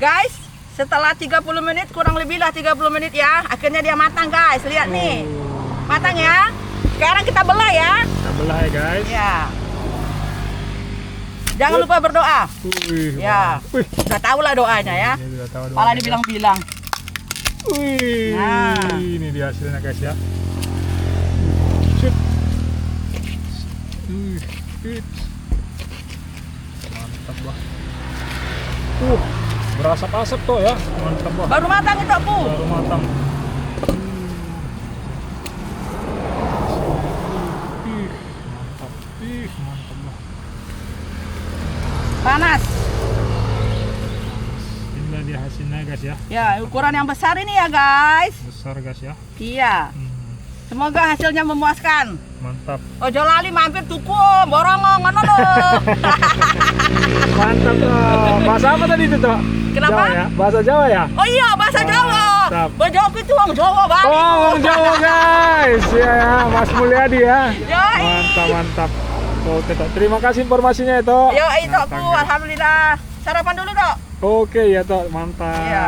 Guys, setelah 30 menit, kurang lebih lah 30 menit ya. Akhirnya dia matang guys, lihat nih. Matang ya. Sekarang kita belah ya. Kita belah ya guys. Ya. Jangan lupa berdoa. Wih, Ya. wih. Udah tahu lah doanya ya. Ini udah tahu Kepala doanya, dibilang-bilang. Wih, Nah. ini dia hasilnya guys ya. Sip. Wih, mantap bah. Berasap-asap tuh ya, mantap bah. Baru matang itu, Bu. Baru matang. Mantap, mantap bah. Panas. Inilah dia hasilnya guys ya. Ya, ukuran yang besar ini ya guys. Besar guys ya. Iya. Semoga hasilnya memuaskan. Mantap. Ojo lali mampir tuku, borong ngono lho. Mantap tuh. Bahasa apa tadi itu tuh? Kenapa? Jawa ya? Bahasa Jawa ya? Oh iya, bahasa Jawa. Mantap. Bojoku itu wong Jawa banget. Oh, Wong Jawa guys. Ya, ya, Mas Mulyadi ya. Yoi. Mantap, mantap. Oke, Tok. Terima kasih informasinya itu. Yo, itu aku alhamdulillah. Sarapan dulu, Dok. Oke ya, Tok. Mantap. Iya.